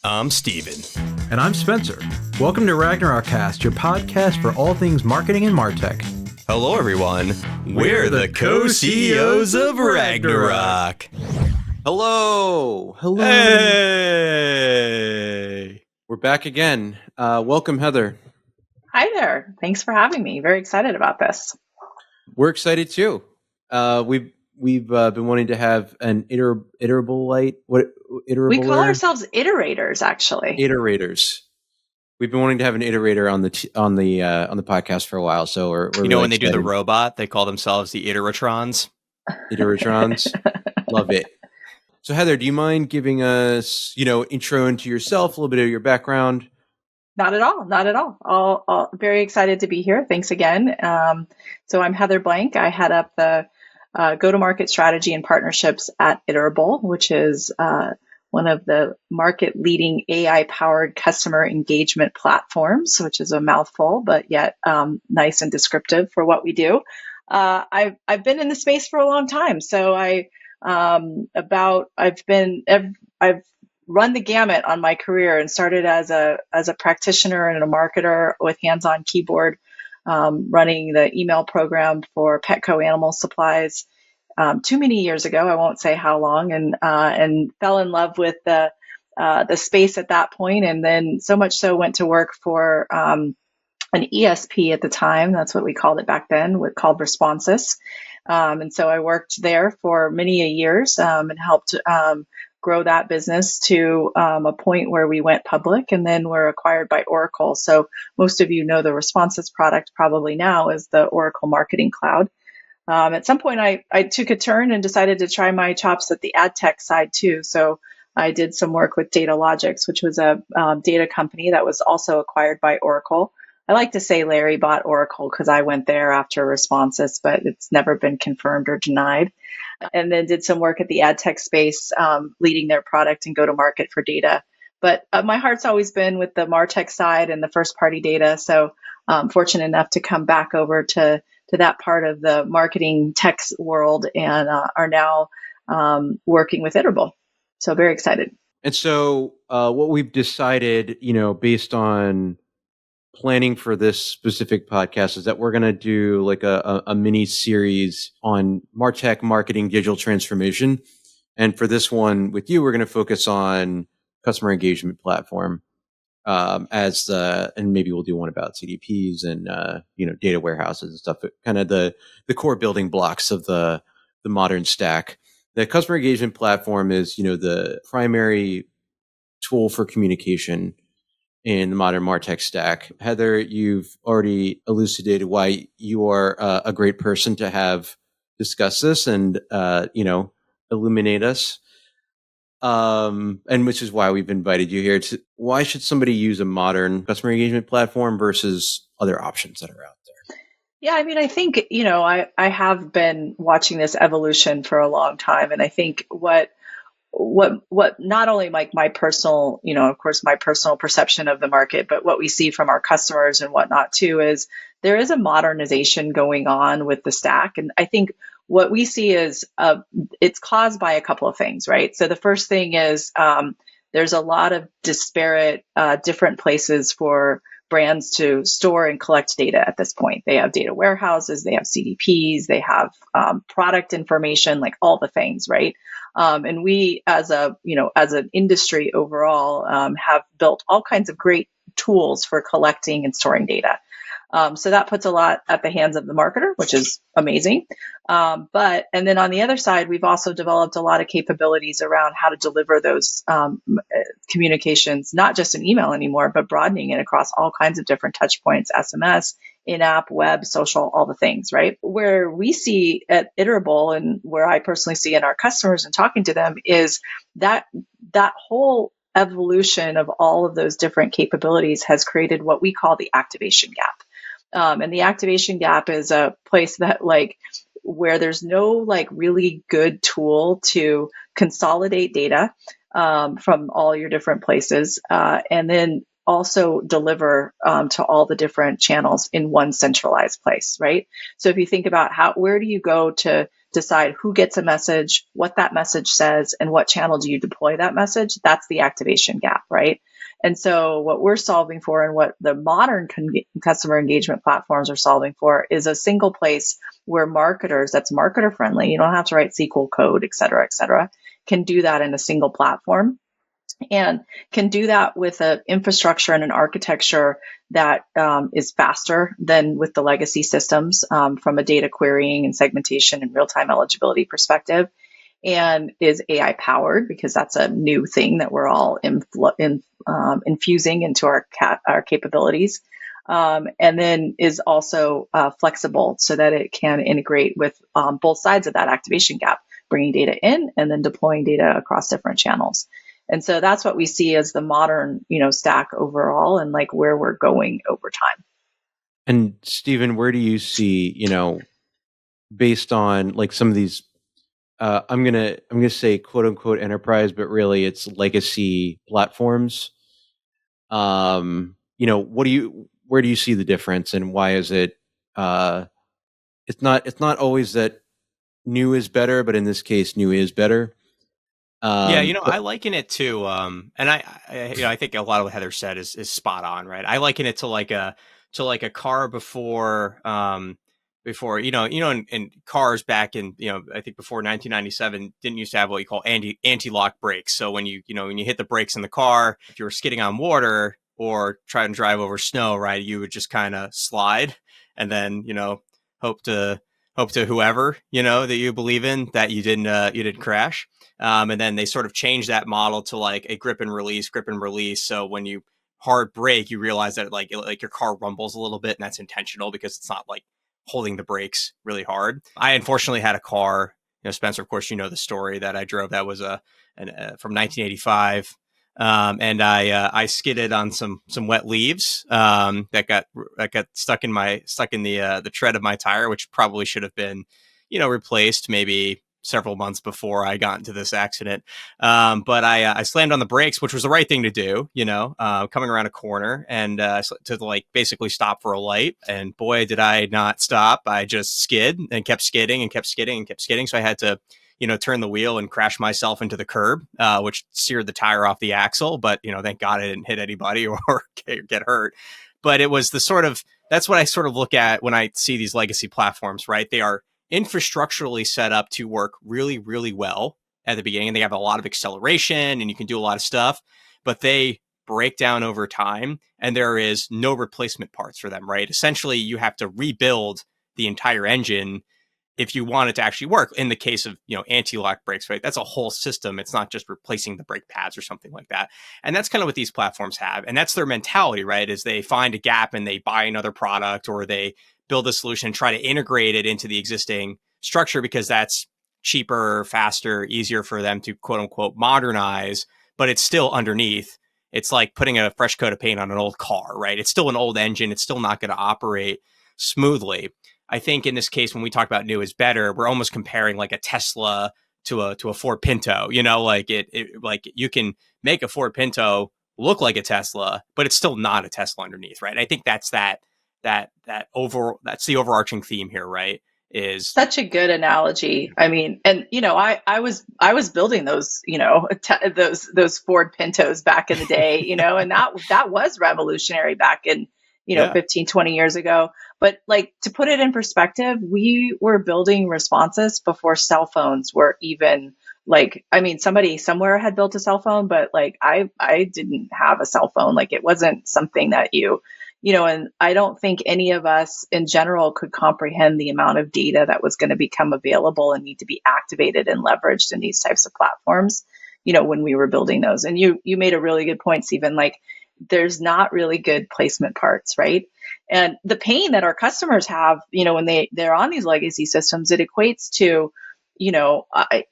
I'm Steven. And I'm Spencer. Welcome to Ragnarokast, your podcast for all things marketing and MarTech. Hello, everyone. We're the co-CEOs of Ragnarok. Hello. Hey. We're back again. Welcome, Heather. Hi there. Thanks for having me. Very excited about this. We're excited too. We've been wanting to have an iterable light. What iterable? We call ourselves iterators, actually. Iterators. We've been wanting to have an iterator on the podcast for a while, so we're you know really when excited. They do the robot, they call themselves the Iteratrons. Iteratrons, love it. So Heather, do you mind giving us, intro into yourself, a little bit of your background? Not at all. Very excited to be here. Thanks again. So I'm Heather Blank. I head up the go-to-market strategy and partnerships at Iterable, which is one of the market-leading AI-powered customer engagement platforms, which is a mouthful, but yet nice and descriptive for what we do. I've been in the space for a long time, so I've run the gamut on my career and started as a practitioner and a marketer with hands-on keyboard, running the email program for Petco Animal Supplies. Too many years ago, I won't say how long, and fell in love with the space at that point, and then so much so went to work for an ESP at the time. That's what we called it back then, called Responsus, and so I worked there for many years and helped grow that business to a point where we went public, and then were acquired by Oracle. So most of you know the Responsus product probably now is the Oracle Marketing Cloud. At some point, I took a turn and decided to try my chops at the ad tech side too. So I did some work with Datalogix, which was a data company that was also acquired by Oracle. I like to say Larry bought Oracle because I went there after Responsus, but it's never been confirmed or denied. And then did some work at the ad tech space, leading their product and go-to-market for data. But my heart's always been with the MarTech side and the first-party data. So I'm fortunate enough to come back over to that part of the marketing tech world and are now working with Iterable. So very excited. And so what we've decided, based on planning for this specific podcast, is that we're going to do like a mini series on MarTech marketing digital transformation. And for this one with you, we're going to focus on customer engagement platform and maybe we'll do one about CDPs and data warehouses and stuff, kind of the core building blocks of the modern stack. The customer engagement platform is the primary tool for communication in the modern MarTech stack. Heather, you've already elucidated why you are a great person to have discuss this and illuminate us. And which is why we've invited you here. Why should somebody use a modern customer engagement platform versus other options that are out there? Yeah, I mean, I think, I have been watching this evolution for a long time. And I think what not only like my personal, of course, my personal perception of the market, but what we see from our customers and whatnot too, is there is a modernization going on with the stack. And I think what we see is it's caused by a couple of things, right? So the first thing is there's a lot of disparate different places for brands to store and collect data at this point. They have data warehouses, they have CDPs, they have product information, like all the things, right? And we, as an industry overall, have built all kinds of great tools for collecting and storing data. So that puts a lot at the hands of the marketer, which is amazing. And then on the other side, we've also developed a lot of capabilities around how to deliver those communications, not just in email anymore, but broadening it across all kinds of different touch points, SMS, in-app, web, social, all the things, right? Where we see at Iterable and where I personally see in our customers and talking to them is that whole evolution of all of those different capabilities has created what we call the activation gap. And the activation gap is a place that where there's no really good tool to consolidate data from all your different places and then also deliver to all the different channels in one centralized place, right? So if you think about where do you go to decide who gets a message, what that message says, and what channel do you deploy that message. That's the activation gap, right? And so what we're solving for and what the modern customer engagement platforms are solving for is a single place where marketers, that's marketer friendly, you don't have to write SQL code, et cetera, can do that in a single platform, and can do that with an infrastructure and an architecture that is faster than with the legacy systems from a data querying and segmentation and real-time eligibility perspective, and is AI powered, because that's a new thing that we're all infusing into our capabilities. And then is also flexible so that it can integrate with both sides of that activation gap, bringing data in and then deploying data across different channels. And so that's what we see as the modern, stack overall, and like where we're going over time. And Stephen, where do you see, based on like some of these, I'm gonna say quote unquote enterprise, but really it's legacy platforms. Where do you see the difference, and why is it? It's not always that new is better, but in this case, new is better. I liken it to, and I think a lot of what Heather said is spot on, right? I liken it to like a car before, in cars back in, I think before 1997 didn't used to have what you call anti-lock brakes. So when you hit the brakes in the car, if you were skidding on water or trying to drive over snow, right, you would just kind of slide and then, hope to whoever, that you believe in that you didn't crash. And then they sort of changed that model to like a grip and release. So when you hard brake, you realize that like your car rumbles a little bit, and that's intentional because it's not like holding the brakes really hard. I unfortunately had a car, Spencer, of course, the story that I drove that was from 1985. And I skidded on some wet leaves that got stuck in the tread of my tire, which probably should have been, replaced maybe several months before I got into this accident. But I slammed on the brakes, which was the right thing to do, coming around a corner, and to like basically stop for a light. And boy, did I not stop. I just skid and kept skidding and kept skidding and kept skidding. So I had to, turn the wheel and crash myself into the curb, which seared the tire off the axle. But, thank God I didn't hit anybody or get hurt. But it was that's what I sort of look at when I see these legacy platforms, right? They are infrastructurally set up to work really, really well at the beginning. They have a lot of acceleration and you can do a lot of stuff, but they break down over time and there is no replacement parts for them, right? Essentially, you have to rebuild the entire engine if you want it to actually work. In the case of, anti-lock brakes, right? That's a whole system. It's not just replacing the brake pads or something like that. And that's kind of what these platforms have. And that's their mentality, right? Is they find a gap and they buy another product, or they build a solution and try to integrate it into the existing structure because that's cheaper, faster, easier for them to quote unquote modernize, but it's still underneath. It's like putting a fresh coat of paint on an old car, right? It's still an old engine. It's still not going to operate smoothly. I think in this case, when we talk about new is better, we're almost comparing like a Tesla to a Ford Pinto, like like you can make a Ford Pinto look like a Tesla, but it's still not a Tesla underneath, right? I think that's that's the overarching theme here, right? Is such a good analogy. I mean, and I was building those, those Ford Pintos back in the day, and that was revolutionary back in, 15, 20 years ago. But like, to put it in perspective, we were building responses before cell phones were even like, I mean, somebody somewhere had built a cell phone, but like I didn't have a cell phone. Like, it wasn't something that and I don't think any of us in general could comprehend the amount of data that was going to become available and need to be activated and leveraged in these types of platforms, when we were building those. And you made a really good point, Stephen, like there's not really good placement parts, right? And the pain that our customers have, when they're on these legacy systems, it equates to,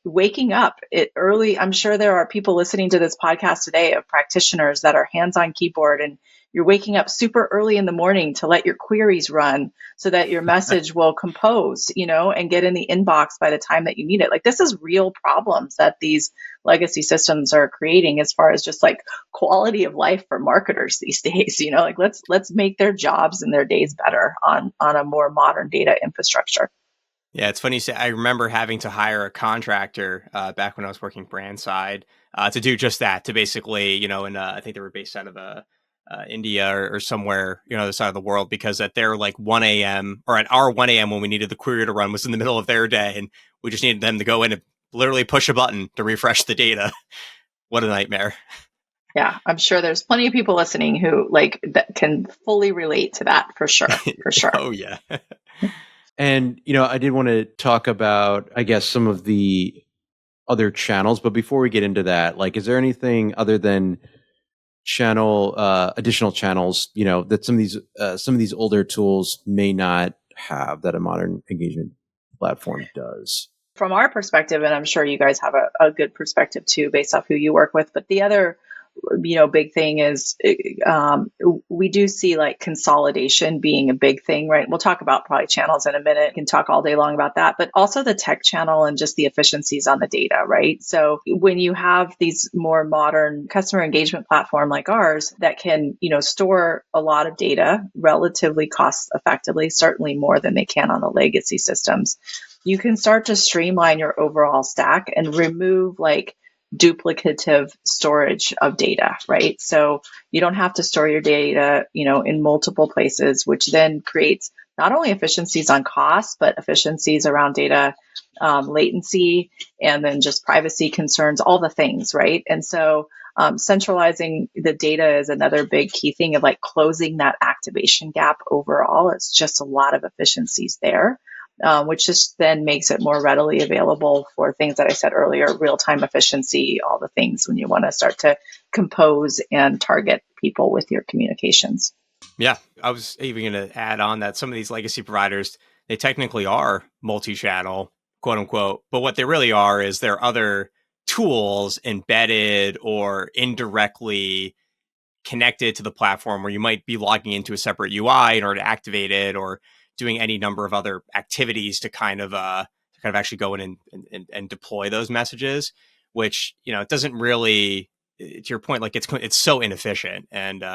waking up early. I'm sure there are people listening to this podcast today of practitioners that are hands-on keyboard, and you're waking up super early in the morning to let your queries run so that your message will compose, and get in the inbox by the time that you need it. Like, this is real problems that these legacy systems are creating as far as just like quality of life for marketers these days. Like let's make their jobs and their days better on a more modern data infrastructure. Yeah, it's funny you say. I remember having to hire a contractor back when I was working brand side to do just that. To basically, and I think they were based out of India or somewhere, the other side of the world, because at their like 1 a.m. or at our 1 a.m. when we needed the query to run was in the middle of their day, and we just needed them to go in and literally push a button to refresh the data. What a nightmare! Yeah, I'm sure there's plenty of people listening who like that can fully relate to that for sure. For sure. Oh yeah. And, I did want to talk about, I guess, some of the other channels. But before we get into that, like, is there anything other than additional channels, that some of these older tools may not have that a modern engagement platform does? From our perspective, and I'm sure you guys have a good perspective too, based off who you work with, but the other big thing is we do see like consolidation being a big thing, right? We'll talk about probably channels in a minute. We can talk all day long about that, but also the tech channel and just the efficiencies on the data, right? So when you have these more modern customer engagement platform like ours that can, store a lot of data relatively cost effectively, certainly more than they can on the legacy systems, you can start to streamline your overall stack and remove like duplicative storage of data, right? So you don't have to store your data, in multiple places, which then creates not only efficiencies on cost, but efficiencies around data latency, and then just privacy concerns, all the things, right? And so centralizing the data is another big key thing of like closing that activation gap overall. It's just a lot of efficiencies there. Which just then makes it more readily available for things that I said earlier, real-time efficiency, all the things when you want to start to compose and target people with your communications. Yeah, I was even going to add on that some of these legacy providers, they technically are multi-channel, quote unquote, but what they really are is there are other tools embedded or indirectly connected to the platform where you might be logging into a separate UI in order to activate it, or doing any number of other activities to kind of actually go in and deploy those messages, which, it doesn't really, to your point, like it's so inefficient and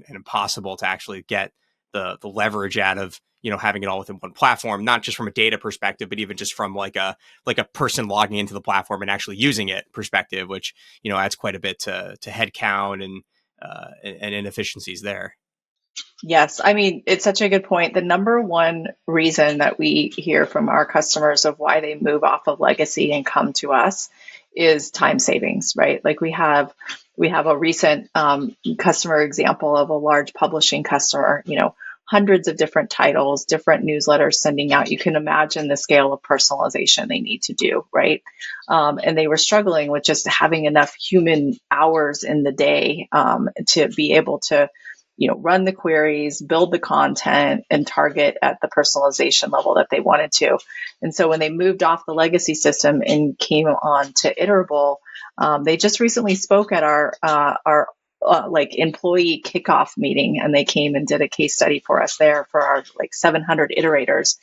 impossible to actually get the leverage out of, having it all within one platform, not just from a data perspective, but even just from like a person logging into the platform and actually using it perspective, which, adds quite a bit to headcount and inefficiencies there. Yes. I mean, it's such a good point. The number one reason that we hear from our customers of why they move off of legacy and come to us is time savings, right? Like we have a recent customer example of a large publishing customer, hundreds of different titles, different newsletters sending out. You can imagine the scale of personalization they need to do, right? And they were struggling with just having enough human hours in the day to be able to run the queries, build the content, and target at the personalization level that they wanted to. And so when they moved off the legacy system and came on to Iterable, they just recently spoke at our like employee kickoff meeting, and they came and did a case study for us there for our like 700 iterators.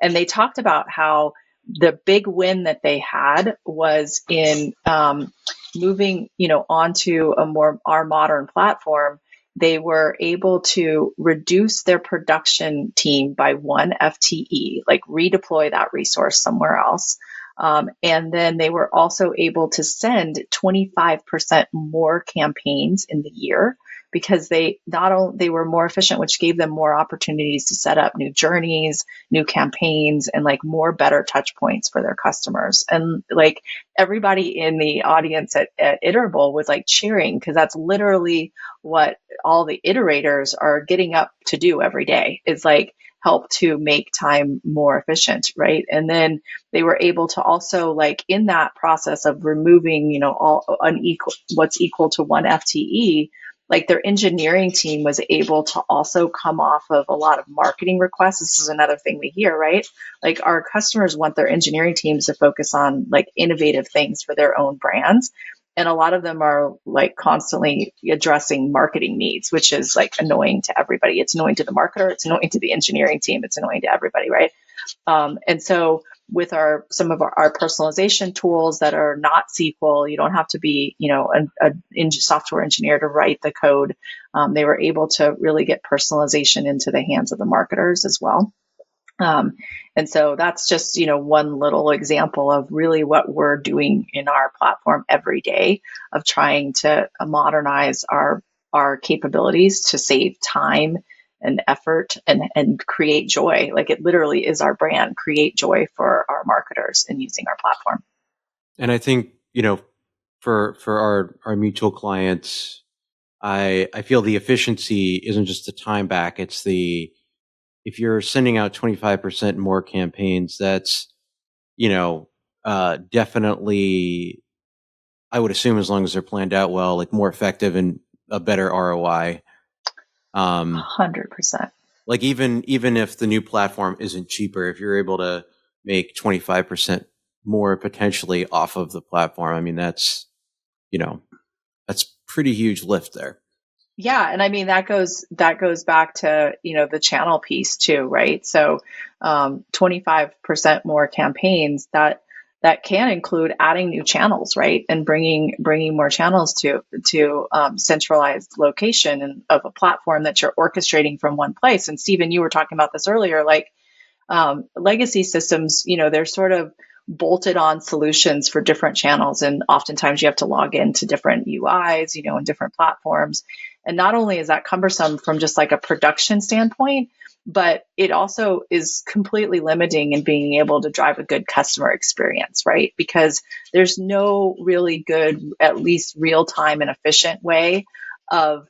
And they talked about how the big win that they had was in moving, onto our modern platform. They were able to reduce their production team by 1 FTE, like redeploy that resource somewhere else. And then they were also able to send 25% more campaigns in the year because they were more efficient, which gave them more opportunities to set up new journeys, new campaigns, and like more better touch points for their customers. And like everybody in the audience at Iterable was like cheering because that's literally what all the iterators are getting up to do every day, is like help to make time more efficient, right? And then they were able to also, like in that process of removing, all what's equal to 1 FTE, like their engineering team was able to also come off of a lot of marketing requests. This is another thing we hear, right? Like our customers want their engineering teams to focus on like innovative things for their own brands. And a lot of them are like constantly addressing marketing needs, which is like annoying to everybody. It's annoying to the marketer. It's annoying to the engineering team. It's annoying to everybody, right? And so with some of our personalization tools that are not SQL, you don't have to be, a software engineer to write the code. They were able to really get personalization into the hands of the marketers as well. And so that's just, one little example of really what we're doing in our platform every day of trying to modernize our capabilities to save time and effort and create joy. Like it literally is our brand, create joy for our marketers in using our platform. And I think, for our mutual clients, I feel the efficiency isn't just the time back. It's if you're sending out 25% more campaigns, that's, definitely, I would assume, as long as they're planned out well, like more effective and a better ROI. 100%. Like even if the new platform isn't cheaper, if you're able to make 25% more potentially off of the platform, I mean, that's pretty huge lift there. Yeah, and I mean that goes back to the channel piece too, right? So 25% more campaigns, that can include adding new channels, right, and bringing more channels to centralized location and of a platform that you're orchestrating from one place. And Stephen, you were talking about this earlier, like legacy systems, they're sort of bolted on solutions for different channels. And oftentimes you have to log into different UIs, and different platforms. And not only is that cumbersome from just like a production standpoint, but it also is completely limiting in being able to drive a good customer experience, right? Because there's no really good, at least real time and efficient way of,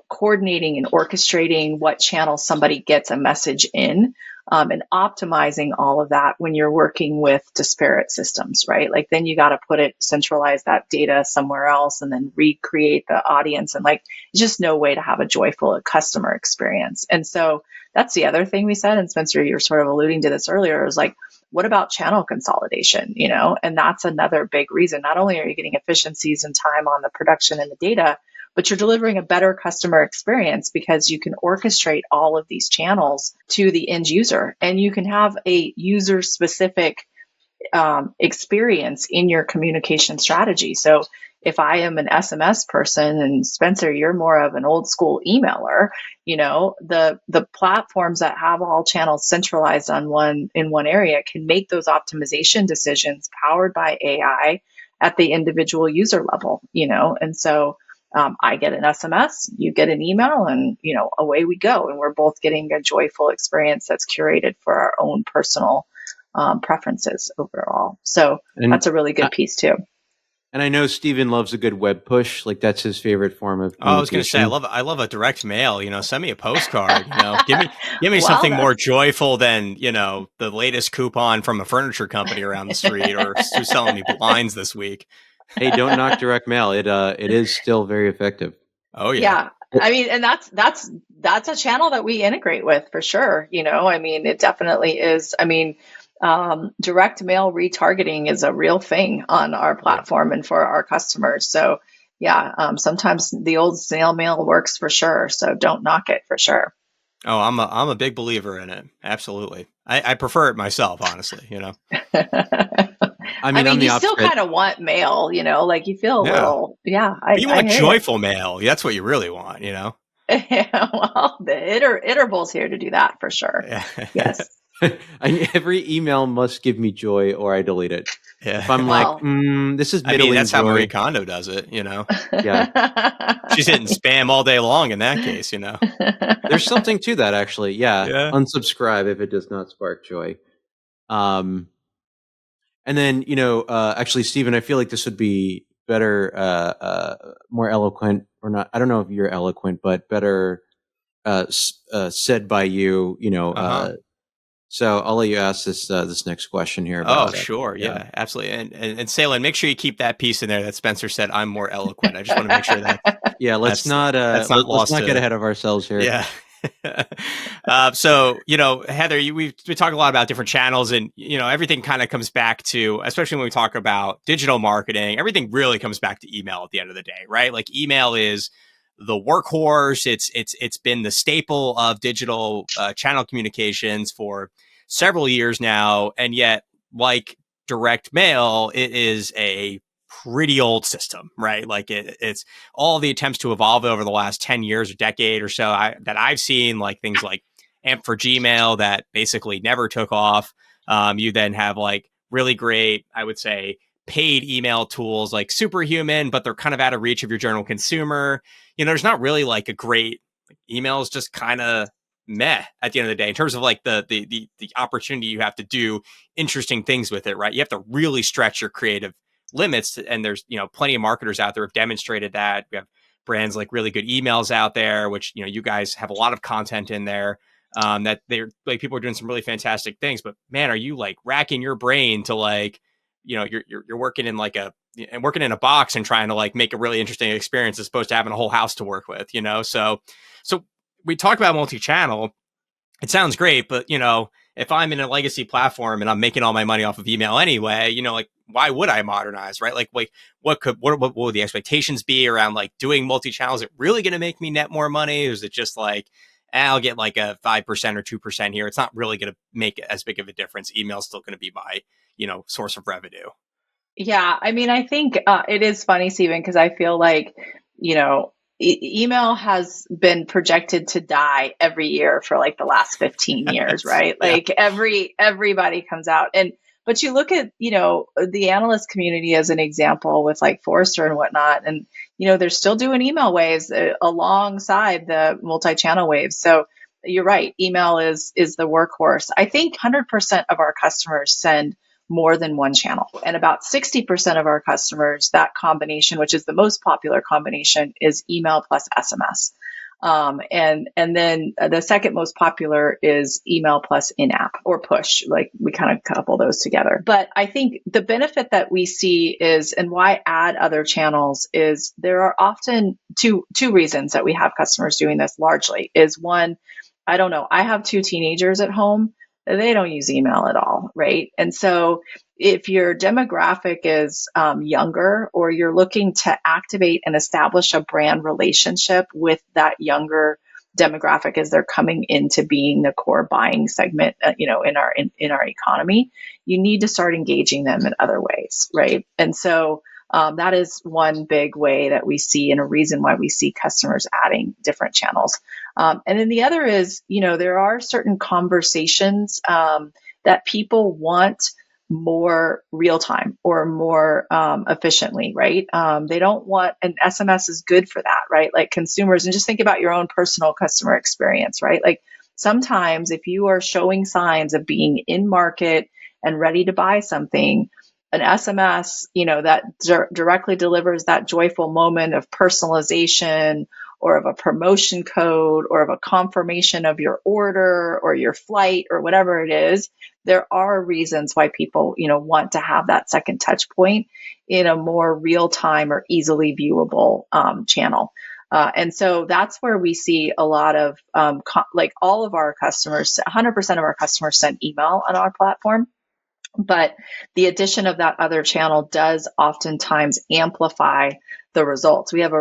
coordinating and orchestrating what channel somebody gets a message in, and optimizing all of that when you're working with disparate systems, right? Like then you got to centralize that data somewhere else and then recreate the audience. And like, just no way to have a joyful customer experience. And so that's the other thing we said. And Spencer, you're sort of alluding to this earlier, is like, what about channel consolidation? And that's another big reason. Not only are you getting efficiencies and time on the production and the data, but you're delivering a better customer experience because you can orchestrate all of these channels to the end user, and you can have a user specific experience in your communication strategy. So if I am an SMS person and Spencer, you're more of an old school emailer, the platforms that have all channels centralized in one area can make those optimization decisions powered by AI at the individual user level, and so I get an SMS, you get an email, and away we go. And we're both getting a joyful experience that's curated for our own personal preferences overall. So that's a really good piece too. And I know Steven loves a good web push. Like that's his favorite form of communication. I was going to say, I love a direct mail, send me a postcard, give me something more joyful than, the latest coupon from a furniture company around the street or who's selling me blinds this week. Hey, don't knock direct mail. It is still very effective. Oh yeah. I mean, and that's a channel that we integrate with for sure. I mean, it definitely is. I mean, direct mail retargeting is a real thing on our platform and for our customers. So yeah, sometimes the old snail mail works for sure. So don't knock it for sure. Oh, I'm a big believer in it. Absolutely. I prefer it myself, honestly, I mean, you still kind of want mail, like you feel a little, but you want joyful mail. That's what you really want, Well, the Iterable's here to do that for sure. Yes. Every email must give me joy or I delete it. Yeah. If I'm this is middling that's joy. how Marie Kondo does it, Yeah. She's hitting spam all day long in that case, There's something to that, actually. Yeah. Unsubscribe if it does not spark joy. And then, actually, Stephen, I feel like this would be better, more eloquent or not. I don't know if you're eloquent, but better said by you, So I'll let you ask this next question here. About sure. Yeah, absolutely. And Salen, make sure you keep that piece in there that Spencer said, I'm more eloquent. I just want to make sure that. Yeah, let's not get ahead of ourselves here. Yeah. So, Heather, we talk a lot about different channels and, everything kind of comes back to, especially when we talk about digital marketing, everything really comes back to email at the end of the day, right? Like email is the workhorse. It's been the staple of digital channel communications for several years now. And yet, like direct mail, it is a pretty old system, right? Like it's all the attempts to evolve over the last 10 years or decade or so that I've seen, like things like AMP for Gmail that basically never took off. You then have like really great, I would say, paid email tools like Superhuman, but they're kind of out of reach of your general consumer. There's not really like a great email is just kind of meh at the end of the day in terms of like the opportunity you have to do interesting things with it, right? You have to really stretch your creative limits, and there's plenty of marketers out there have demonstrated that. We have brands like Really Good Emails out there, which you guys have a lot of content in there, that they're like people are doing some really fantastic things. But man, are you like racking your brain to like you're working in like working in a box and trying to like make a really interesting experience as opposed to having a whole house to work with, so we talk about multi-channel. It sounds great, but if I'm in a legacy platform and I'm making all my money off of email anyway, like why would I modernize, right? Like what would the expectations be around like doing multi-channel? Is it really going to make me net more money? Or is it just like, I'll get like a 5% or 2% here? It's not really going to make as big of a difference. Email's still going to be my, source of revenue. Yeah, I mean, I think it is funny, Stephen, because I feel like, email has been projected to die every year for like the last 15 years, right? Yeah. Like everybody comes out but you look at, the analyst community as an example with like Forrester and whatnot, and, they're still doing email waves alongside the multi-channel waves. So you're right. Email is the workhorse. I think 100% of our customers send more than one channel. And about 60% of our customers, that combination, which is the most popular combination, is email plus SMS. And then the second most popular is email plus in-app or push. Like we kind of couple those together. But I think the benefit that we see is, and why add other channels is, there are often two reasons that we have customers doing this largely. Is one, I don't know, I have 2 teenagers at home. They don't use email at all, right? And so if your demographic is younger, or you're looking to activate and establish a brand relationship with that younger demographic as they're coming into being the core buying segment, in our economy, you need to start engaging them in other ways, right? And so that is one big way that we see, and a reason why we see customers adding different channels. And then the other is, there are certain conversations that people want more real time or more efficiently, right? They don't want, and SMS is good for that, right? Like consumers, and just think about your own personal customer experience, right? Like sometimes if you are showing signs of being in market and ready to buy something, an SMS, that directly delivers that joyful moment of personalization, or of a promotion code, or of a confirmation of your order or your flight or whatever it is. There are reasons why people, want to have that second touch point in a more real time or easily viewable channel. And so that's where we see a lot of, like all of our customers, 100% of our customers send email on our platform. But the addition of that other channel does oftentimes amplify the results. We have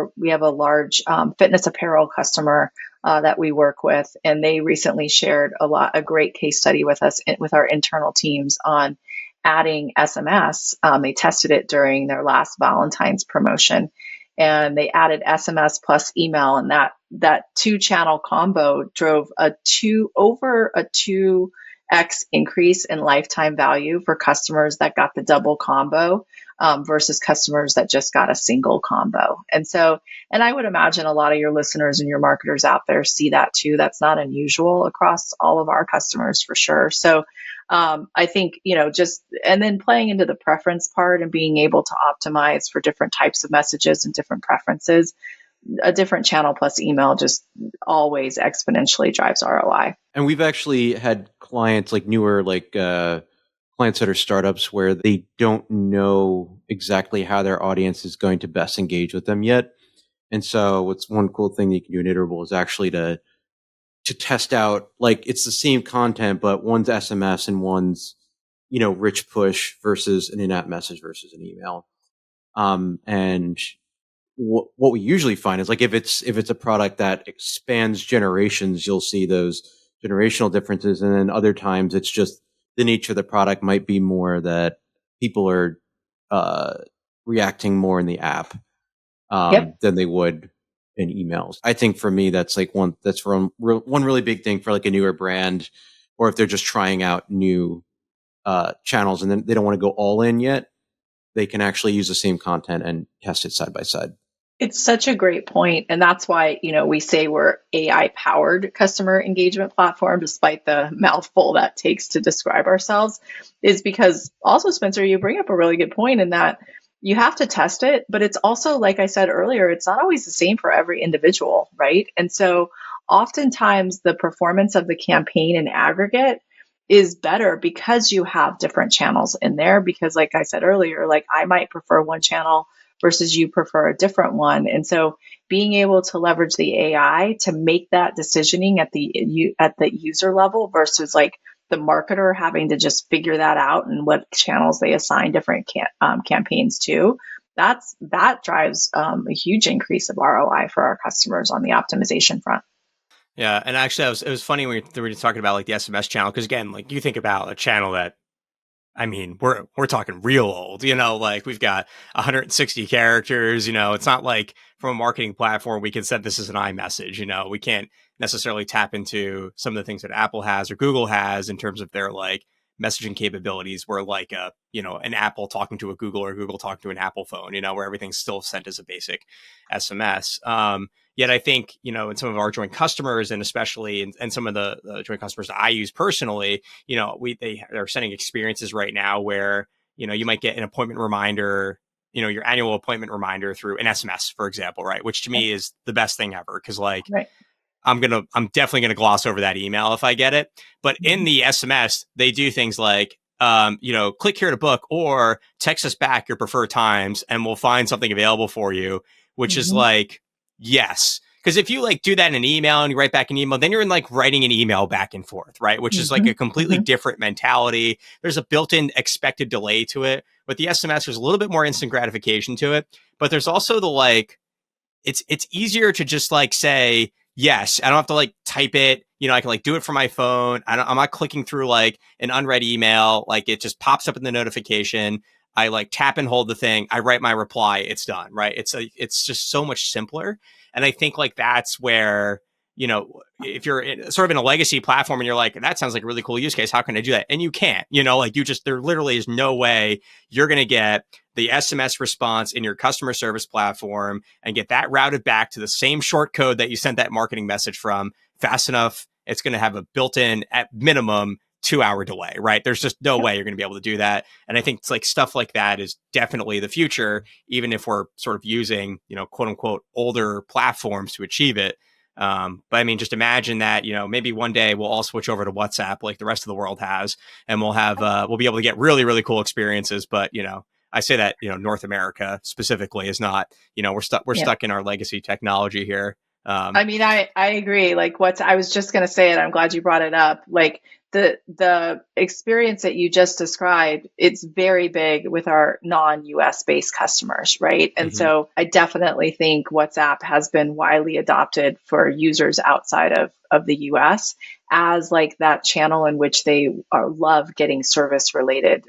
a large fitness apparel customer that we work with, and they recently shared a great case study with us with our internal teams on adding SMS. They tested it during their last Valentine's promotion, and they added SMS plus email, and that 2-channel combo drove over a 2x increase in lifetime value for customers that got the double combo versus customers that just got a single combo. And I would imagine a lot of your listeners and your marketers out there see that too. That's not unusual across all of our customers for sure. So I think, and then playing into the preference part and being able to optimize for different types of messages and different preferences, a different channel plus email just always exponentially drives ROI. And we've actually had clients, like newer, clients that are startups, where they don't know exactly how their audience is going to best engage with them yet. And so what's one cool thing that you can do in Iterable is actually to test out, like, it's the same content, but one's SMS and one's, rich push versus an in-app message versus an email. And what we usually find is, like, if it's a product that expands generations, you'll see those generational differences. And then other times it's just the nature of the product might be more that people are reacting more in the app than they would in emails. I think for me, that's like one really big thing for like a newer brand, or if they're just trying out new channels and then they don't want to go all in yet, they can actually use the same content and test it side by side. It's such a great point. And that's why, we say we're AI powered customer engagement platform, despite the mouthful that takes to describe ourselves, is because also, Spencer, you bring up a really good point in that you have to test it, but it's also, like I said earlier, it's not always the same for every individual, right? And so oftentimes the performance of the campaign in aggregate is better because you have different channels in there. Because, like I said earlier, like I might prefer one channel versus you prefer a different one. And so being able to leverage the AI to make that decisioning at the user level versus like the marketer having to just figure that out and what channels they assign different campaigns to, that drives a huge increase of ROI for our customers on the optimization front. Yeah, and actually, it was funny when we were talking about like the SMS channel, because again, like you think about a channel that, I mean, we're talking real old, like we've got 160 characters, it's not like from a marketing platform we can set this as an iMessage, we can't necessarily tap into some of the things that Apple has or Google has in terms of their like messaging capabilities, where like an Apple talking to a Google or Google talking to an Apple phone, where everything's still sent as a basic SMS. Yet I think, in some of our joint customers, and especially in some of the joint customers that I use personally, they're sending experiences right now where, you might get an appointment reminder, your annual appointment reminder through an SMS, for example, right? Which to me is the best thing ever. Cause like, Right. I'm definitely going to gloss over that email if I get it. But in the SMS, they do things like, click here to book or text us back your preferred times and we'll find something available for you, which is like, yes. Because if you like do that in an email and you write back an email, then you're in like writing an email back and forth, right? Which is like a completely different mentality. There's a built-in expected delay to it. With the SMS, there's a little bit more instant gratification to it. But there's also the like, it's easier to just like say yes. I don't have to like type it. I can like do it from my phone. I'm not clicking through like an unread email. Like it just pops up in the notification. I like tap and hold the thing. I write my reply. It's done. Right. It's just so much simpler. And I think like that's where, if you're sort of in a legacy platform and you're like, that sounds like a really cool use case, how can I do that? And you can't, like there literally is no way you're going to get the SMS response in your customer service platform and get that routed back to the same short code that you sent that marketing message from fast enough. It's going to have a built-in, at minimum, 2-hour delay, right? There's just no way you're going to be able to do that. And I think it's like stuff like that is definitely the future, even if we're sort of using, quote unquote, older platforms to achieve it. But I mean, just imagine that, maybe one day we'll all switch over to WhatsApp like the rest of the world has, and we'll be able to get really, really cool experiences. But, I say that, North America specifically is not, we're stuck in our legacy technology here. I mean, I agree. Like I was just going to say it. I'm glad you brought it up. Like the experience that you just described, it's very big with our non-US based customers, right? And so I definitely think WhatsApp has been widely adopted for users outside of the US as like that channel in which they love getting service related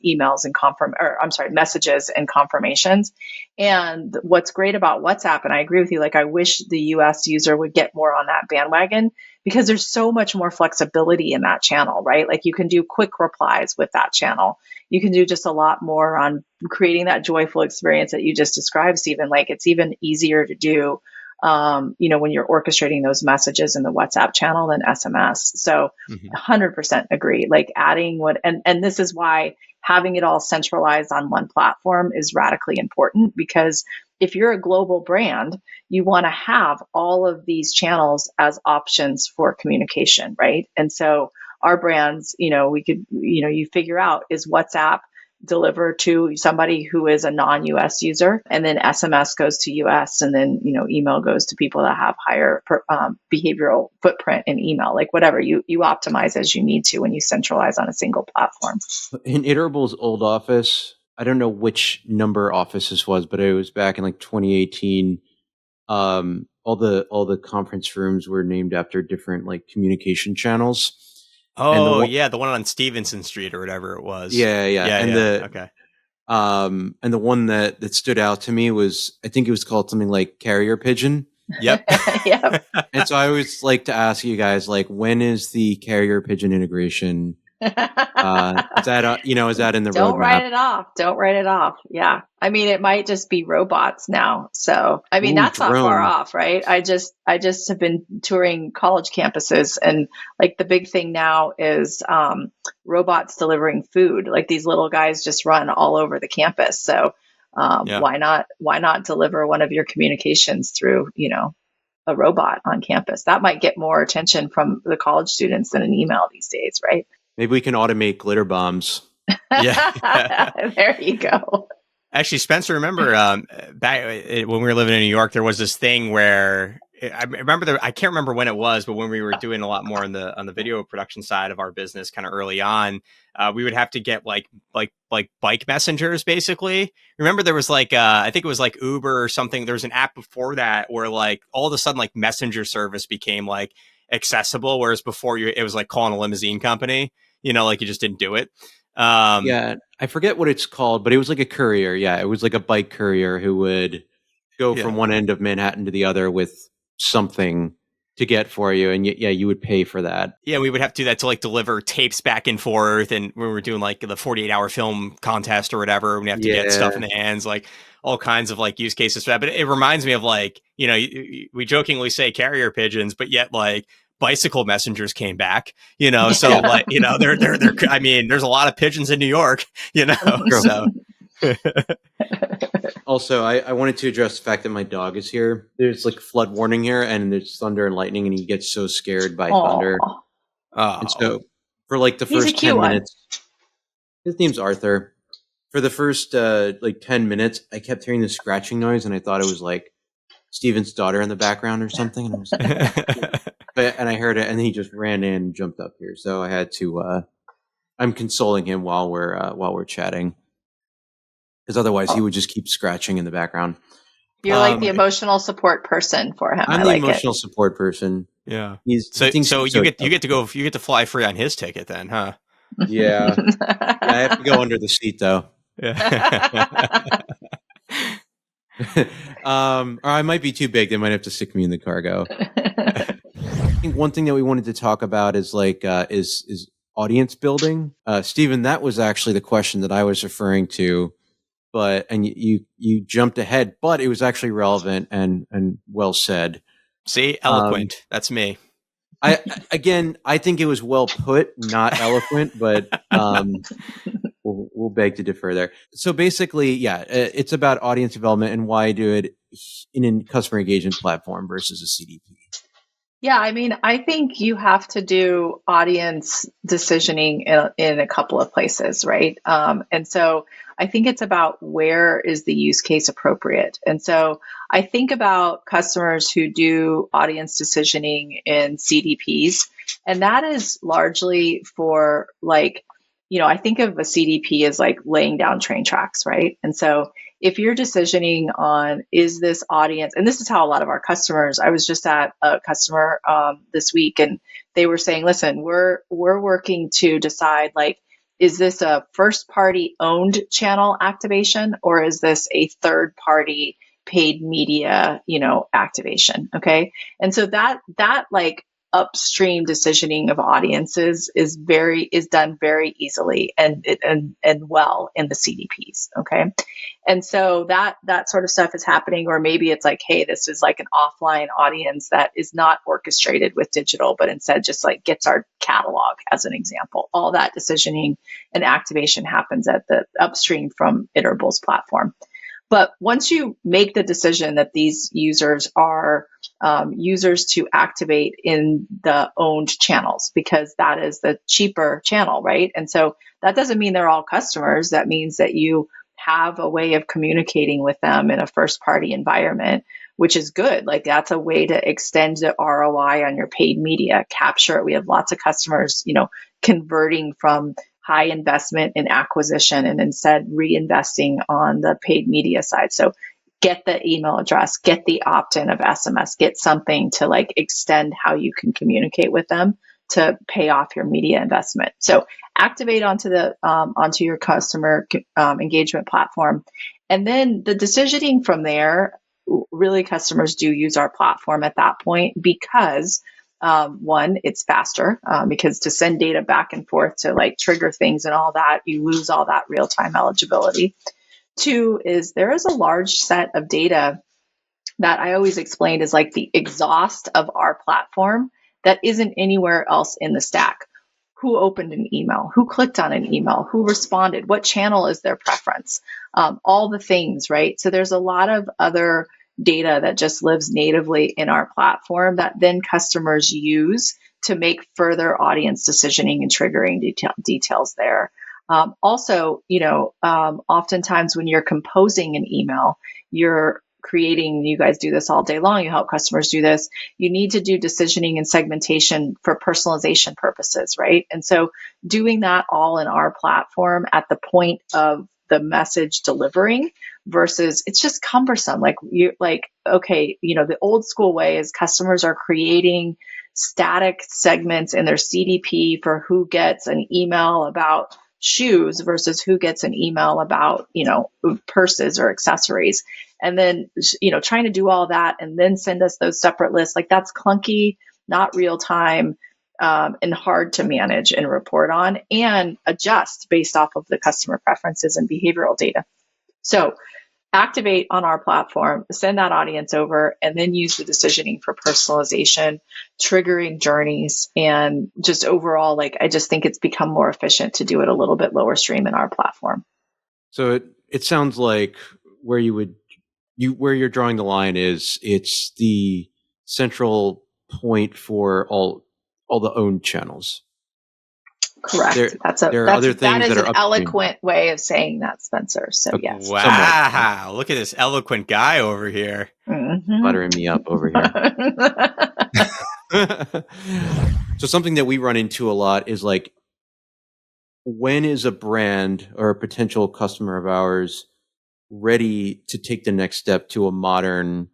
emails and messages and confirmations. And what's great about WhatsApp, and I agree with you, like I wish the US user would get more on that bandwagon, because there's so much more flexibility in that channel, right? Like you can do quick replies with that channel. You can do just a lot more on creating that joyful experience that you just described, Stephen. Like it's even easier to do, when you're orchestrating those messages in the WhatsApp channel than SMS. So 100% agree. Like adding and this is why having it all centralized on one platform is radically important, because if you're a global brand, you want to have all of these channels as options for communication, right? And so our brands, you figure out, is WhatsApp deliver to somebody who is a non-US user, and then SMS goes to US, and then email goes to people that have higher behavioral footprint in email. Like whatever you optimize as you need to when you centralize on a single platform. In Iterable's old office, I don't know which number office this was, but it was back in like 2018. All the conference rooms were named after different like communication channels. Oh, the one on Stevenson Street or whatever it was. Yeah. And okay. And the one that stood out to me was, I think it was called something like carrier pigeon. Yep. Yep. And so I always like to ask you guys, like, when is the carrier pigeon integration? Is that is that in the Don't roadmap? write it off. Don't write it off. Yeah. I mean, it might just be robots now. So, I mean, Ooh, that's not far drone. off, right? I just have been touring college campuses, and like the big thing now is robots delivering food. Like these little guys just run all over the campus. So, Yeah. why not deliver one of your communications through, a robot on campus? That might get more attention from the college students than an email these days, right? Maybe we can automate glitter bombs. Yeah. There you go. Actually, Spencer, remember back when we were living in New York, there was this thing where I remember I can't remember when it was, but when we were doing a lot more on the video production side of our business, kind of early on, we would have to get like bike messengers, basically. Remember, there was like I think it was like Uber or something. There was an app before that where like all of a sudden like messenger service became like accessible, whereas before it was like calling a limousine company. Like you just didn't do it. Yeah, I forget what it's called, but it was like a courier. Yeah, it was like a bike courier who would go from one end of Manhattan to the other with something to get for you, and yeah, you would pay for that. Yeah, we would have to do that to like deliver tapes back and forth, and when we were doing like the 48-hour film contest or whatever, we have to get stuff in the hands, like all kinds of like use cases for that. But it reminds me of like, we jokingly say carrier pigeons, but yet like bicycle messengers came back, so like, they're I mean, there's a lot of pigeons in New York, so. Also, I wanted to address the fact that my dog is here. There's like flood warning here, and there's thunder and lightning, and he gets so scared by thunder. And so for like the first 10 minutes, his name's Arthur. For the first like 10 minutes, I kept hearing this scratching noise, and I thought it was like Steven's daughter in the background or something. And I was like, and I heard it, and he just ran in and jumped up here. So I had to. I'm consoling him while we're chatting, because otherwise he would just keep scratching in the background. You're like the emotional support person for him. I'm the emotional support person. Yeah. So you get to fly free on his ticket then, huh? Yeah. I have to go under the seat though. Yeah. Or I might be too big. They might have to stick me in the cargo. I think one thing that we wanted to talk about is like is audience building. Stephen, that was actually the question that I was referring to. And you jumped ahead, but it was actually relevant and well said. See, eloquent. That's me. I think it was well put, not eloquent, but we'll beg to differ there. So basically, yeah, it's about audience development and why do it in a customer engagement platform versus a CDP. Yeah, I mean, I think you have to do audience decisioning in a couple of places, right? And so I think it's about where is the use case appropriate. And so I think about customers who do audience decisioning in CDPs, and that is largely for like, I think of a CDP as like laying down train tracks, right? And so if you're decisioning on is this audience, and this is how a lot of our customers, I was just at a customer this week, and they were saying, listen, we're working to decide like, is this a first party owned channel activation, or is this a third party paid media, activation? Okay. And so that like upstream decisioning of audiences is done very easily and well in the CDPs. Okay. And so that sort of stuff is happening, or maybe it's like, hey, this is like an offline audience that is not orchestrated with digital, but instead just like gets our catalog as an example. All that decisioning and activation happens at the upstream from Iterable's platform. But once you make the decision that these users are users to activate in the owned channels, because that is the cheaper channel, right? And so that doesn't mean they're all customers. That means that you have a way of communicating with them in a first party environment, which is good. Like that's a way to extend the ROI on your paid media, capture it. We have lots of customers, converting from high investment in acquisition and instead reinvesting on the paid media side. So get the email address, get the opt-in of SMS, get something to like extend how you can communicate with them to pay off your media investment. So activate onto your customer engagement platform, and then the decisioning from there. Really, customers do use our platform at that point because one, it's faster because to send data back and forth to like trigger things and all that, you lose all that real time eligibility. Two is there is a large set of data that I always explained is like the exhaust of our platform that isn't anywhere else in the stack. Who opened an email? Who clicked on an email? Who responded? What channel is their preference? All the things, right? So there's a lot of other data that just lives natively in our platform that then customers use to make further audience decisioning and triggering details there. Also, oftentimes when you're composing an email, you're creating, you guys do this all day long, you help customers do this, you need to do decisioning and segmentation for personalization purposes, right? And so doing that all in our platform at the point of the message delivering versus it's just cumbersome. Okay, the old school way is customers are creating static segments in their CDP for who gets an email about shoes versus who gets an email about, purses or accessories. And then, trying to do all that and then send us those separate lists, like that's clunky, not real time, and hard to manage and report on and adjust based off of the customer preferences and behavioral data. So activate on our platform, send that audience over, and then use the decisioning for personalization, triggering journeys, and just overall, I just think it's become more efficient to do it a little bit lower stream in our platform. So it sounds like where you're drawing the line is it's the central point for all the owned channels. Correct. That is an eloquent way of saying that, Spencer. So okay. Yes. Wow. Somewhat. Look at this eloquent guy over here. Mm-hmm. Buttering me up over here. So something that we run into a lot is like, when is a brand or a potential customer of ours ready to take the next step to a modern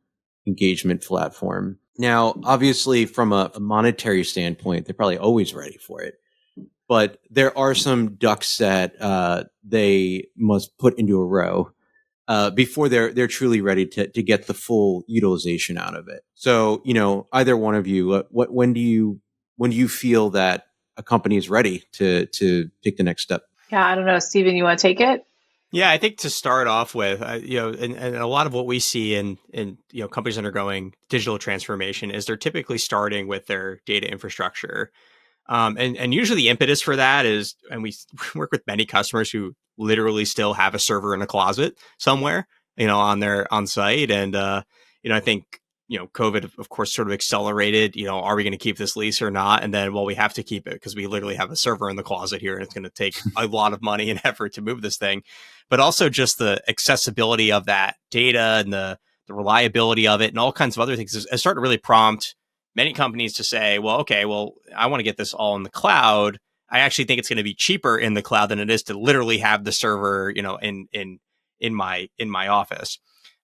engagement platform? Now, obviously, from a monetary standpoint, they're probably always ready for it. But there are some ducks that they must put into a row before they're truly ready to get the full utilization out of it. So, either one of you, when do you feel that a company is ready to take the next step? Yeah, I don't know, Steven, you want to take it? Yeah, I think to start off with, and a lot of what we see in companies undergoing digital transformation is they're typically starting with their data infrastructure. And usually the impetus for that is, and we work with many customers who literally still have a server in a closet somewhere, on site. And, I think, COVID, of course, sort of accelerated, are we going to keep this lease or not? And then, well, we have to keep it because we literally have a server in the closet here and it's going to take a lot of money and effort to move this thing. But also just the accessibility of that data and the reliability of it and all kinds of other things is starting to really prompt many companies to say, well, okay, I want to get this all in the cloud. I actually think it's going to be cheaper in the cloud than it is to literally have the server, in my office.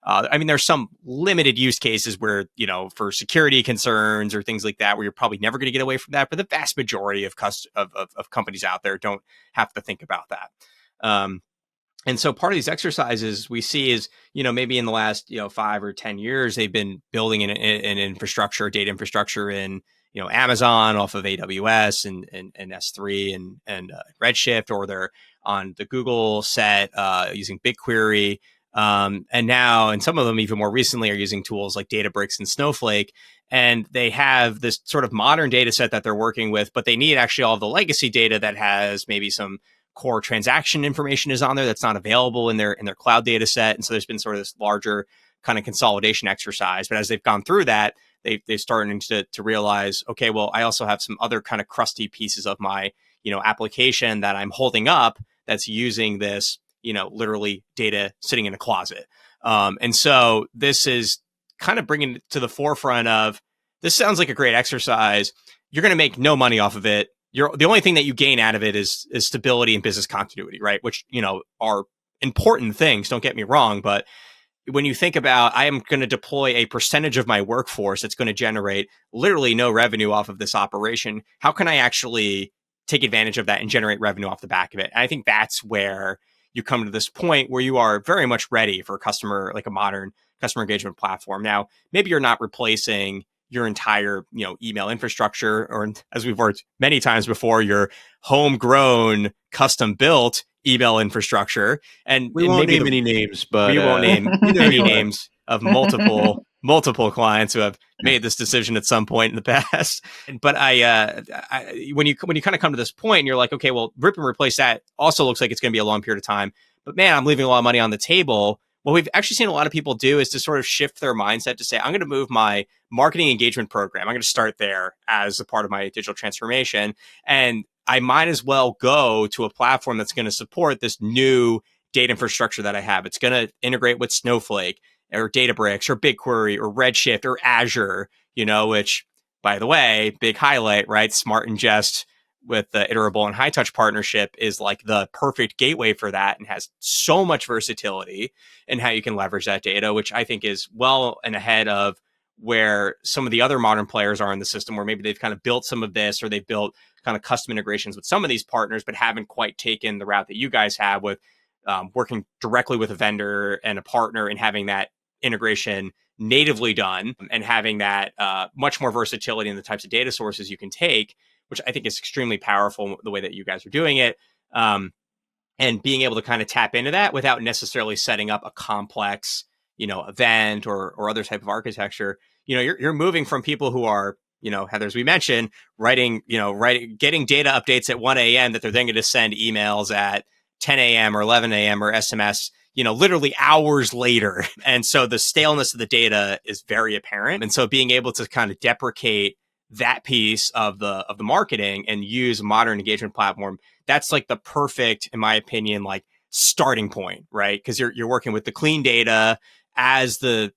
There's some limited use cases where, for security concerns or things like that, where you're probably never going to get away from that. But the vast majority of companies out there don't have to think about that. And so part of these exercises we see is, maybe in the last, 5 or 10 years, they've been building an infrastructure, data infrastructure in, Amazon off of AWS and S3 and Redshift, or they're on the Google set using BigQuery. And now, and some of them even more recently are using tools like Databricks and Snowflake. And they have this sort of modern data set that they're working with, but they need actually all the legacy data that has maybe some core transaction information is on there that's not available in their cloud data set. And so there's been sort of this larger kind of consolidation exercise. But as they've gone through that, they're starting to realize, okay, well, I also have some other kind of crusty pieces of my, application that I'm holding up that's using this, literally data sitting in a closet. And so this is kind of bringing it to the forefront of, this sounds like a great exercise. You're going to make no money off of it. The only thing that you gain out of it is stability and business continuity, right? Which, are important things, don't get me wrong, but when you think about, I am going to deploy a percentage of my workforce that's going to generate literally no revenue off of this operation, how can I actually take advantage of that and generate revenue off the back of it? And I think that's where you come to this point where you are very much ready for a customer, like a modern customer engagement platform. Now, maybe you're not replacing your entire, email infrastructure, or as we've worked many times before, your homegrown, custom built email infrastructure. And We won't maybe name any names, but we won't name you know any you are. names of multiple clients who have made this decision at some point in the past. But when you kind of come to this point and you're like, okay, well, rip and replace that also looks like it's going to be a long period of time. But man, I'm leaving a lot of money on the table. What we've actually seen a lot of people do is to sort of shift their mindset to say, I'm going to move my marketing engagement program. I'm going to start there as a part of my digital transformation. And I might as well go to a platform that's going to support this new data infrastructure that I have. It's going to integrate with Snowflake or Databricks or BigQuery or Redshift or Azure, which, by the way, big highlight, right? Smart Ingest with the Iterable and High Touch partnership is like the perfect gateway for that and has so much versatility in how you can leverage that data, which I think is well and ahead of where some of the other modern players are in the system, where maybe they've kind of built some of this, or they've built kind of custom integrations with some of these partners, but haven't quite taken the route that you guys have with working directly with a vendor and a partner and having that integration natively done and having that much more versatility in the types of data sources you can take, which I think is extremely powerful the way that you guys are doing it. And being able to kind of tap into that without necessarily setting up a complex, event or other type of architecture. You're moving from people who are, Heather, as we mentioned, getting data updates at 1 a.m. that they're then going to send emails at 10 a.m. or 11 a.m. or SMS, literally hours later. And so the staleness of the data is very apparent. And so being able to kind of deprecate that piece of the marketing and use a modern engagement platform, that's like the perfect, in my opinion, like starting point, right? Because you're working with the clean data. As the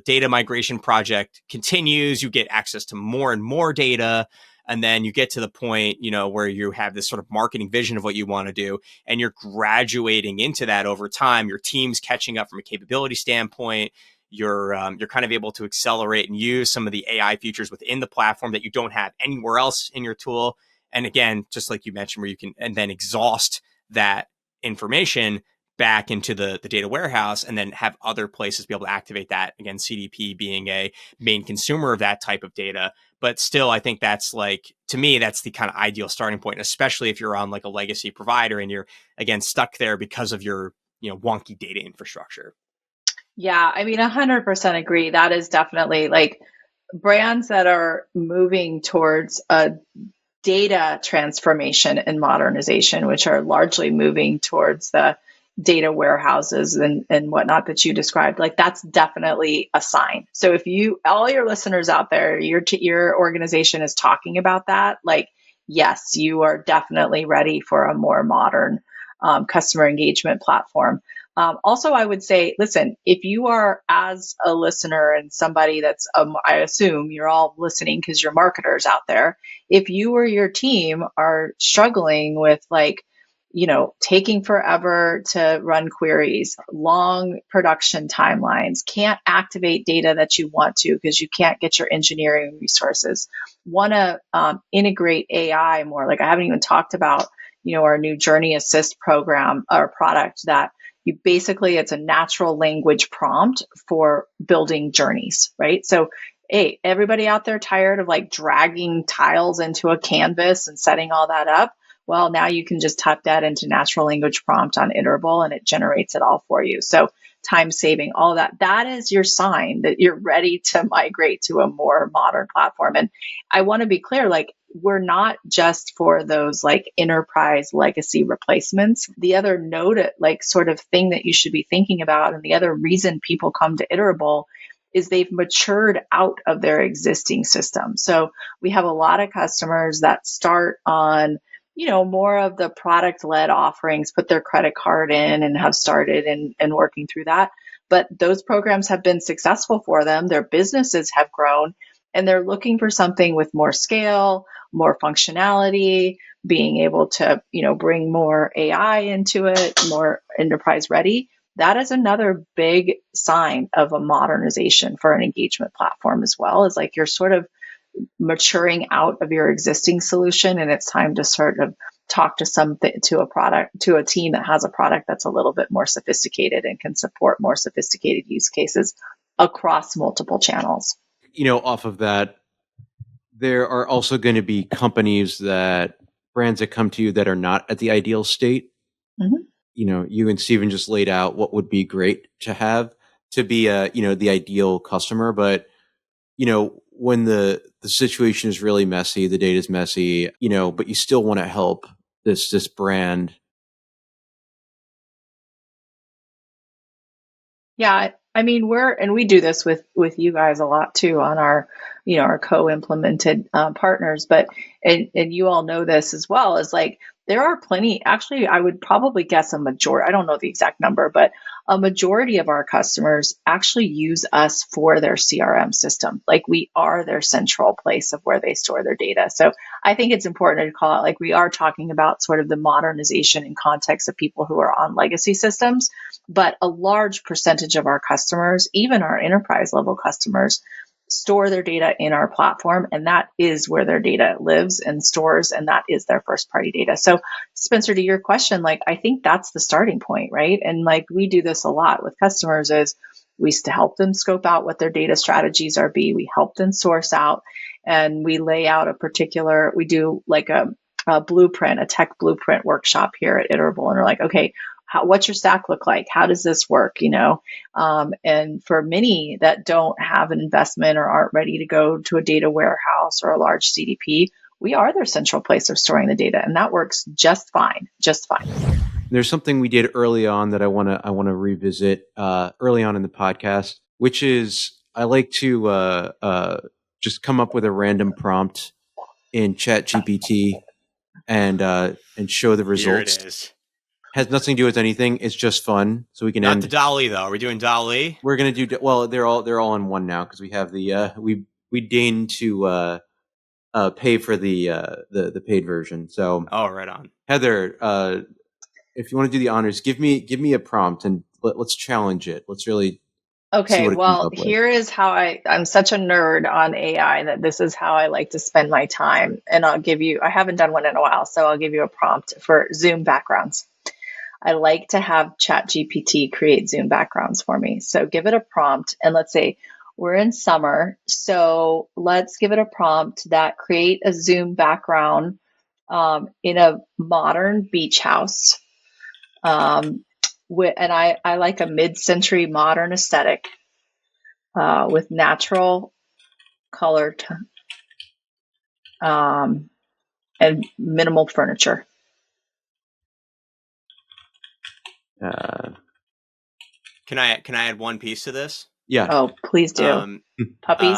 data migration project continues, you get access to more and more data. And then you get to the point, where you have this sort of marketing vision of what you want to do, and you're graduating into that over time. Your team's catching up from a capability standpoint. You're kind of able to accelerate and use some of the AI features within the platform that you don't have anywhere else in your tool. And again, just like you mentioned, where you can and then exhaust that information back into the data warehouse and then have other places be able to activate that. Again, CDP being a main consumer of that type of data. But still, I think that's like, to me, that's the kind of ideal starting point, especially if you're on like a legacy provider and you're, again, stuck there because of your, wonky data infrastructure. Yeah, I mean, 100% agree. That is definitely like brands that are moving towards a data transformation and modernization, which are largely moving towards the data warehouses and whatnot that you described. Like that's definitely a sign. So if all your listeners out there, your organization is talking about that, like, yes, you are definitely ready for a more modern customer engagement platform. Also, I would say, listen, if you are, as a listener and somebody that's, I assume you're all listening because you're marketers out there. If you or your team are struggling with taking forever to run queries, long production timelines, can't activate data that you want to because you can't get your engineering resources, want to integrate AI more. Like I haven't even talked about, our new Journey Assist program or product that it's a natural language prompt for building journeys, right? So, hey, everybody out there tired of like dragging tiles into a canvas and setting all that up? Well, now you can just type that into natural language prompt on Iterable and it generates it all for you. So time saving, all that. That is your sign that you're ready to migrate to a more modern platform. And I want to be clear, like, we're not just for those like enterprise legacy replacements. The other sort of thing that you should be thinking about, and the other reason people come to Iterable is they've matured out of their existing system. So we have a lot of customers that start on, more of the product-led offerings, put their credit card in and have started and working through that. But those programs have been successful for them. Their businesses have grown and they're looking for something with more scale, more functionality, being able to, bring more AI into it, more enterprise ready. that is another big sign of a modernization for an engagement platform as well. Is like you're sort of maturing out of your existing solution, and it's time to sort of talk to a team that has a product that's a little bit more sophisticated and can support more sophisticated use cases across multiple channels. Off of that, there are also going to be brands that come to you that are not at the ideal state. Mm-hmm. You and Steven just laid out what would be great to have to be the ideal customer, but when the situation is really messy, the data is messy, but you still want to help this brand. Yeah, I mean, we do this with you guys a lot too on our, our co-implemented partners, but and you all know this as well, is like there are plenty. Actually, I would probably guess a majority. I don't know the exact number, but a majority of our customers actually use us for their CRM system. Like we are their central place of where they store their data. So I think it's important to call out, like we are talking about sort of the modernization in context of people who are on legacy systems, but a large percentage of our customers, even our enterprise level customers, store their data in our platform, and that is where their data lives and stores, and that is their first party data. So Spencer, to your question, like I think that's the starting point, right? And like we do this a lot with customers, is we help them scope out what their data strategies are, we help them source out, and we lay out we do like a blueprint, a tech blueprint workshop here at Iterable, and we're like, okay, what's your stack look like? How does this work? And for many that don't have an investment or aren't ready to go to a data warehouse or a large CDP, we are their central place of storing the data, and that works just fine. There's something we did early on that I want to revisit early on in the podcast, which is I like to just come up with a random prompt in ChatGPT and show the results. Here it is. Has nothing to do with anything. It's just fun, so we can Not the DALL-E though. Are we doing DALL-E? We're gonna do well. They're all in one now because we have the we deign to pay for the paid version. So right on. Heather, if you want to do the honors, give me a prompt and let's challenge it. Let's really okay. Well, here is how I'm such a nerd on AI that this is how I like to spend my time, and I haven't done one in a while, so I'll give you a prompt for Zoom backgrounds. I like to have ChatGPT create Zoom backgrounds for me. So give it a prompt, and let's say we're in summer. So let's give it a prompt that create a Zoom background in a modern beach house. And I like a mid-century modern aesthetic with natural color and minimal furniture. Can I add one piece to this? Yeah. Oh, please do. Puppies.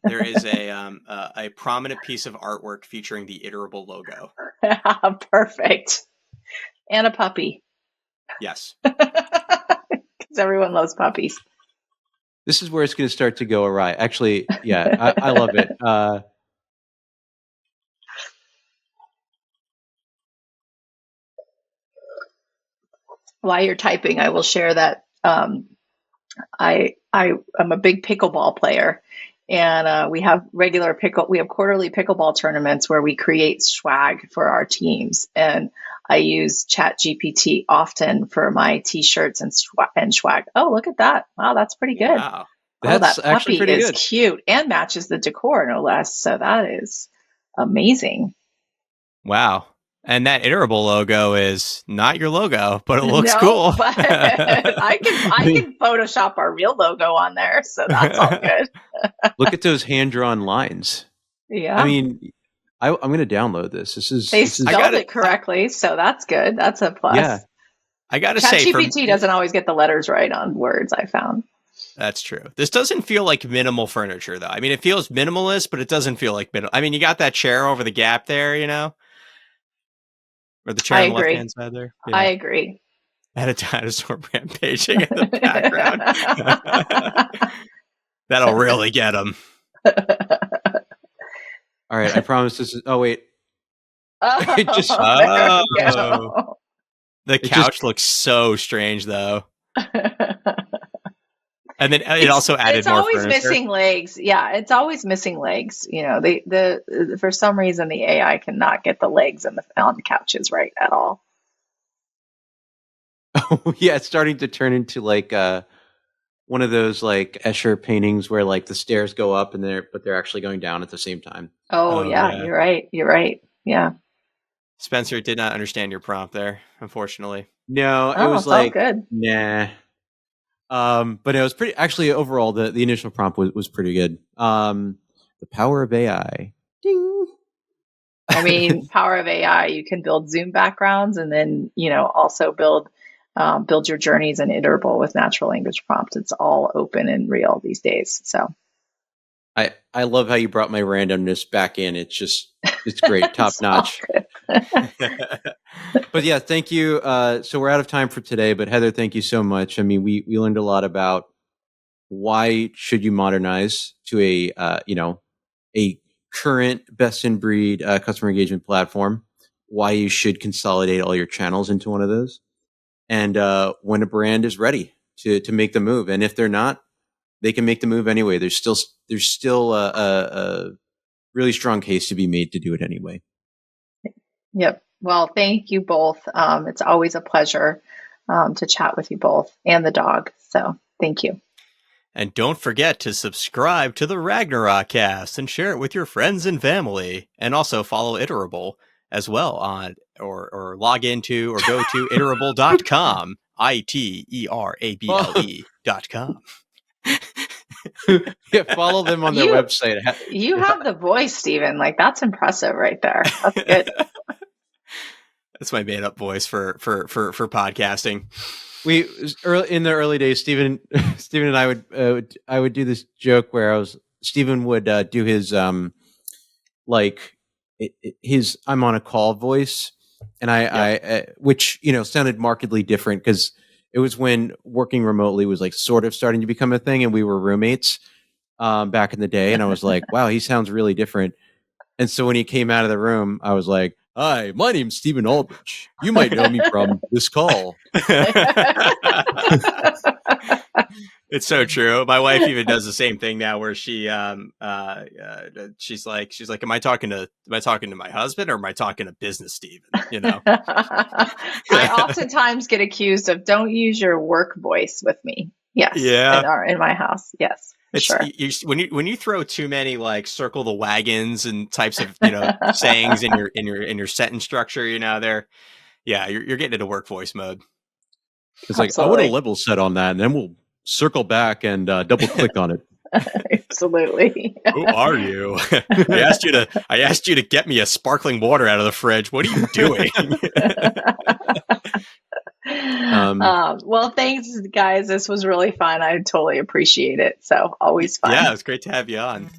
There is a prominent piece of artwork featuring the Iterable logo. Perfect. And a puppy. Yes. Because everyone loves puppies. This is where it's going to start to go awry. Actually, yeah, I love it. While you're typing, I will share that I'm a big pickleball player, and we have quarterly pickleball tournaments where we create swag for our teams, and I use ChatGPT often for my t-shirts and swag. Oh, look at that! Wow, that's pretty good. Wow. That's that actually puppy pretty is good. Cute and matches the decor, no less. So that is amazing. Wow. And that Iterable logo is not your logo, but it looks cool. But I can Photoshop our real logo on there, so that's all good. Look at those hand-drawn lines. Yeah. I mean, I'm going to download this. They spelled it correctly, so that's good. That's a plus. Yeah. I got to say, ChatGPT doesn't always get the letters right on words, I found. That's true. This doesn't feel like minimal furniture, though. I mean, it feels minimalist, but it doesn't feel like minimal. I mean, you got that chair over the gap there, or the chair on the left-hand side there. Yeah. I agree. And a dinosaur rampaging in the background. That'll really get them. All right, I promise this is... Oh, wait. The couch looks so strange, though. And then it also added it's more always furniture. missing legs. Yeah, it's always missing legs. You know, the for some reason the AI cannot get the legs on the couches right at all. Oh yeah, it's starting to turn into like one of those like Escher paintings where like the stairs go up and they're actually going down at the same time. Oh, yeah, Yeah. you're right. You're right. Yeah. Spencer did not understand your prompt there, unfortunately. No, it Oh, was it's all like good. nah. But it was pretty. Actually, overall, the initial prompt was pretty good. The power of AI. Ding. I mean, power of AI, you can build Zoom backgrounds and then, also build your journeys in Iterable with natural language prompts. It's all open and real these days. So I love how you brought my randomness back in. It's great, top it's all notch. good. But yeah, thank you. So we're out of time for today, but Heather, thank you so much. I mean, we learned a lot about why should you modernize to a current best in breed customer engagement platform, why you should consolidate all your channels into one of those, and when a brand is ready to make the move. And if they're not, they can make the move anyway. There's still a really strong case to be made to do it anyway. Yep. Well, thank you both. It's always a pleasure to chat with you both and the dog. So thank you. And don't forget to subscribe to the Ragnarokast and share it with your friends and family. And also follow Iterable as well on or log into or go to iterable.com. iterable.com. Yeah, follow them on their website. You have the voice, Stephen. Like, that's impressive right there. That's good. That's my made up voice for podcasting. We in the early days, Stephen and I would do this joke where Stephen would do his his I'm on a call voice, and I which sounded markedly different because it was when working remotely was like sort of starting to become a thing, and we were roommates back in the day, and I was like, wow, he sounds really different. And so when he came out of the room, I was like, hi, my name's Stephen Aldrich. You might know me from this call. It's so true. My wife even does the same thing now, where she's like, am I talking to my husband or am I talking to business Stephen? I oftentimes get accused of don't use your work voice with me. Yes. Yeah. In my house. Yes. It's sure. When you throw too many like circle the wagons and types of sayings in your sentence structure, you're getting into work voice mode. It's like, I would have level set on that, and then we'll circle back and double click on it. Absolutely. Who are you? I asked you to get me a sparkling water out of the fridge. What are you doing? Well, thanks, guys. This was really fun. I totally appreciate it. So always fun. Yeah, it was great to have you on.